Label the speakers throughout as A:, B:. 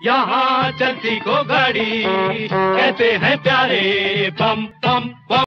A: यहाँ चलती को गाड़ी कहते हैं प्यारे बम बम बम।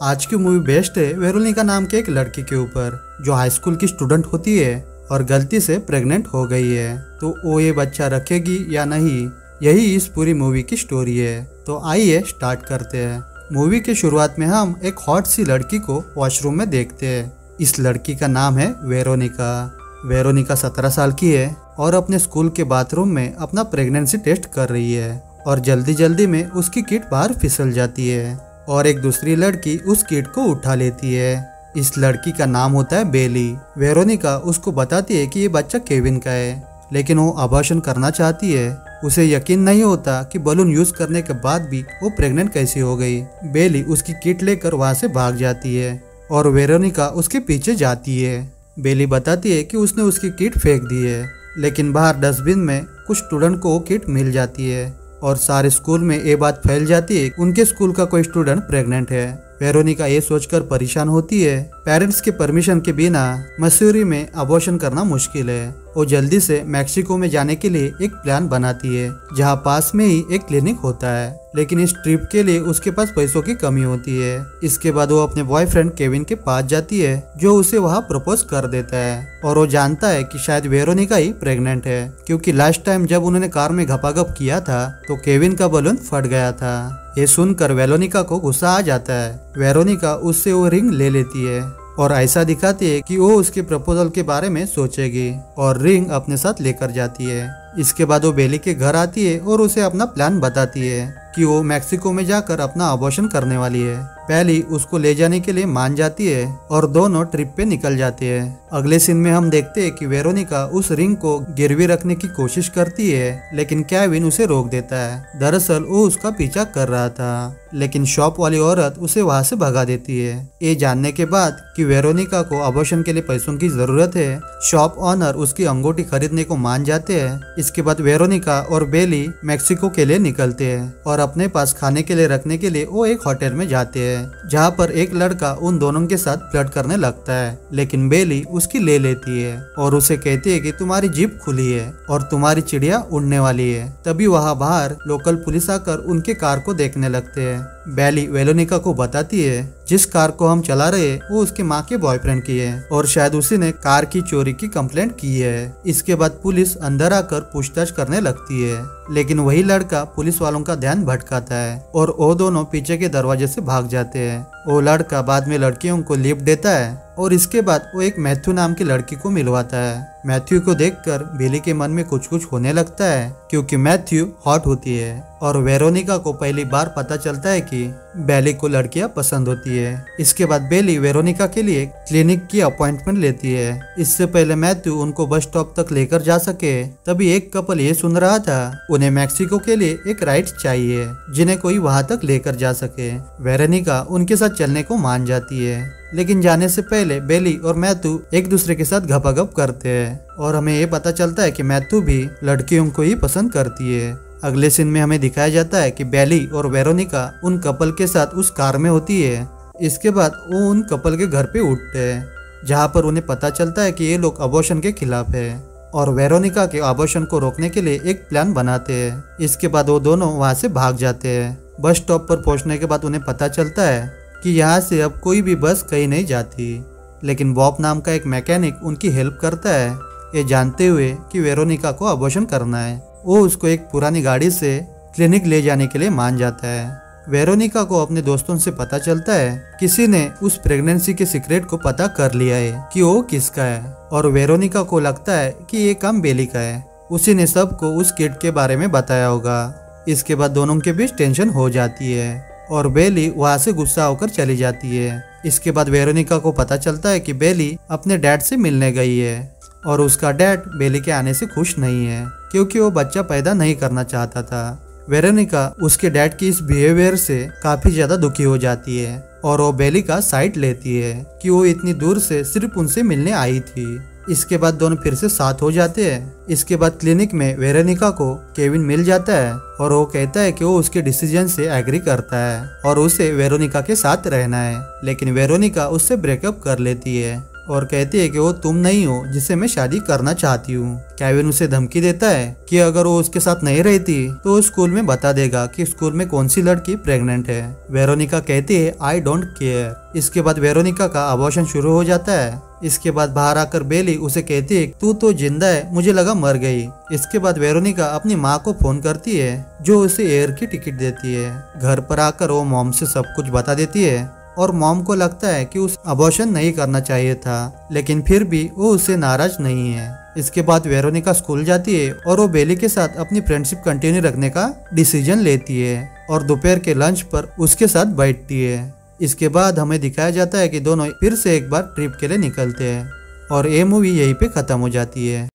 B: आज की मूवी बेस्ट है वेरोनिका नाम के एक लड़की के ऊपर जो हाई स्कूल की स्टूडेंट होती है और गलती से प्रेग्नेंट हो गई है। तो वो ये बच्चा रखेगी या नहीं, यही इस पूरी मूवी की स्टोरी है। तो आइए स्टार्ट करते हैं। मूवी के शुरुआत में हम एक हॉट सी लड़की को वॉशरूम में देखते हैं। इस लड़की का नाम है वेरोनिका। वेरोनिका 17 साल की है और अपने स्कूल के बाथरूम में अपना प्रेगनेंसी टेस्ट कर रही है और जल्दी जल्दी में उसकी किट बाहर फिसल जाती है और एक दूसरी लड़की उस किट को उठा लेती है। इस लड़की का नाम होता है बेली। वेरोनिका उसको बताती है कि ये बच्चा केविन का है, लेकिन वो अबॉर्शन करना चाहती है। उसे यकीन नहीं होता कि बलून यूज करने के बाद भी वो प्रेग्नेंट कैसी हो गई। बेली उसकी किट लेकर वहाँ से भाग जाती है और वेरोनिका उसके पीछे जाती है। बेली बताती है कि उसने उसकी किट फेंक दी है, लेकिन बाहर डस्टबिन में कुछ स्टूडेंट को वो किट मिल जाती है और सारे स्कूल में ये बात फैल जाती है उनके स्कूल का कोई स्टूडेंट प्रेग्नेंट है। वेरोनिका ये सोचकर परेशान होती है पेरेंट्स के परमिशन के बिना मसूरी में अबॉर्शन करना मुश्किल है। वो जल्दी से मैक्सिको में जाने के लिए एक प्लान बनाती है जहाँ पास में ही एक क्लिनिक होता है, लेकिन इस ट्रिप के लिए उसके पास पैसों की कमी होती है। इसके बाद वो अपने बॉयफ्रेंड केविन के पास जाती है जो उसे वहाँ प्रपोज कर देता है और वो जानता है कि शायद वेरोनिका ही प्रेग्नेंट है, क्योंकि लास्ट टाइम जब उन्होंने कार में घपाघप किया था तो केविन का बलून फट गया था। ये सुनकर वेरोनिका को गुस्सा आ जाता है। वेरोनिका उससे वो रिंग ले लेती है और ऐसा दिखाती है कि वो उसके प्रपोजल के बारे में सोचेगी और रिंग अपने साथ लेकर जाती है। इसके बाद वो बेली के घर आती है और उसे अपना प्लान बताती है कि वो मैक्सिको में जाकर अपना अबॉर्शन करने वाली है। बेली उसको ले जाने के लिए मान जाती है और दोनों ट्रिप पे निकल जाते हैं। अगले सीन में हम देखते हैं कि वेरोनिका उस रिंग को गिरवी रखने की कोशिश करती है, लेकिन केविन उसे रोक देता है। दरअसल वो उसका पीछा कर रहा था, लेकिन शॉप वाली औरत उसे वहां से भगा देती है। ये जानने के बाद कि वेरोनिका को अबॉर्शन के लिए पैसों की जरूरत है, शॉप ऑनर उसकी अंगूठी खरीदने को मान जाते हैं। इसके बाद वेरोनिका और बेली मैक्सिको के लिए निकलते हैं और अपने पास खाने के लिए रखने के लिए वो एक होटल में जाते हैं जहाँ पर एक लड़का उन दोनों के साथ फ्लर्ट करने लगता है, लेकिन बेली उसकी ले लेती है और उसे कहती है कि तुम्हारी जीप खुली है और तुम्हारी चिड़िया उड़ने वाली है। तभी वहाँ बाहर लोकल पुलिस आकर उनके कार को देखने लगते हैं। बेली वेरोनिका को बताती है जिस कार को हम चला रहे वो उसके माँ के बॉयफ्रेंड की है और शायद उसी ने कार की चोरी की कंप्लेंट की है। इसके बाद पुलिस अंदर आकर पूछताछ करने लगती है, लेकिन वही लड़का पुलिस वालों का ध्यान भटकाता है और वो दोनों पीछे के दरवाजे से भाग जाते हैं। वो लड़का बाद में लड़कियों को लिफ्ट देता है और इसके बाद वो एक मैथ्यू नाम की लड़की को मिलवाता है। मैथ्यू को देखकर बेली के मन में कुछ कुछ होने लगता है, क्योंकि मैथ्यू हॉट होती है और वेरोनिका को पहली बार पता चलता है कि बेली को लड़कियां पसंद होती है। इसके बाद बेली वेरोनिका के लिए क्लिनिक की अपॉइंटमेंट लेती है। इससे पहले मैथ्यू उनको बस स्टॉप तक लेकर जा सके, तभी एक कपल ये सुन रहा था उन्हें मैक्सिको के लिए एक राइड चाहिए जिन्हें कोई वहां तक लेकर जा सके। वेरोनिका उनके साथ चलने को मान जाती है, लेकिन जाने से पहले बेली और मैथ्यू एक दूसरे के साथ घपाघप करते हैं और हमें ये पता चलता है कि मैथ्यू भी लड़कियों को ही पसंद करती है। अगले सीन में हमें दिखाया जाता है कि बेली और वेरोनिका उन कपल के साथ उस कार में होती है। इसके बाद वो उन कपल के घर पे उठते हैं, जहाँ पर उन्हें पता चलता है कि ये लोग अबॉर्शन के खिलाफ है और वेरोनिका के अबॉर्शन को रोकने के लिए एक प्लान बनाते हैं। इसके बाद वो दोनों वहाँ से भाग जाते हैं। बस स्टॉप पर पहुँचने के बाद उन्हें पता चलता है कि यहाँ से अब कोई भी बस कहीं नहीं जाती, लेकिन बॉब नाम का एक मैकेनिक उनकी हेल्प करता है, ये जानते हुए कि वेरोनिका को अबॉर्शन करना है। वो उसको एक पुरानी गाड़ी से क्लिनिक ले जाने के लिए मान जाता है। वेरोनिका को अपने दोस्तों से पता चलता है किसी ने उस प्रेगनेंसी के सीक्रेट को पता कर लिया है कि वो किसका है, और वेरोनिका को लगता है कि ये काम बेली का है, उसी ने सबको उस किड के बारे में बताया होगा। इसके बाद दोनों के बीच टेंशन हो जाती है और बेली वहाँ से गुस्सा होकर चली जाती है। इसके बाद वेरोनिका को पता चलता है कि बेली अपने डैड से मिलने गई है और उसका डैड बेली के आने से खुश नहीं है, क्योंकि वो बच्चा पैदा नहीं करना चाहता था। वेरोनिका उसके डैड की इस बिहेवियर से काफी ज्यादा दुखी हो जाती है और वो बेली का साइड लेती है कि वो इतनी दूर से सिर्फ उनसे मिलने आई थी। इसके बाद दोनों फिर से साथ हो जाते हैं। इसके बाद क्लिनिक में वेरोनिका को केविन मिल जाता है और वो कहता है कि वो उसके डिसीजन से एग्री करता है और उसे वेरोनिका के साथ रहना है, लेकिन वेरोनिका उससे ब्रेकअप कर लेती है और कहती है कि वो तुम नहीं हो जिससे मैं शादी करना चाहती हूँ। केविन उसे धमकी देता है कि अगर वो उसके साथ नहीं रहती तो वो स्कूल में बता देगा कि स्कूल में कौन सी लड़की प्रेग्नेंट है। वेरोनिका कहती है आई डोंट केयर। इसके बाद वेरोनिका का अबॉर्शन शुरू हो जाता है। इसके बाद बाहर आकर बेली उसे कहती है तू तो जिंदा है, मुझे लगा मर गई। इसके बाद वेरोनिका अपनी माँ को फोन करती है जो उसे एयर की टिकट देती है। घर पर आकर वो मॉम से सब कुछ बता देती है और मॉम को लगता है कि उस अबॉर्शन नहीं करना चाहिए था, लेकिन फिर भी वो उससे नाराज नहीं है। इसके बाद वेरोनिका स्कूल जाती है और वो बेली के साथ अपनी फ्रेंडशिप कंटिन्यू रखने का डिसीजन लेती है और दोपहर के लंच पर उसके साथ बैठती है। इसके बाद हमें दिखाया जाता है कि दोनों फिर से एक बार ट्रिप के लिए निकलते हैं और ये मूवी यहीं पे खत्म हो जाती है।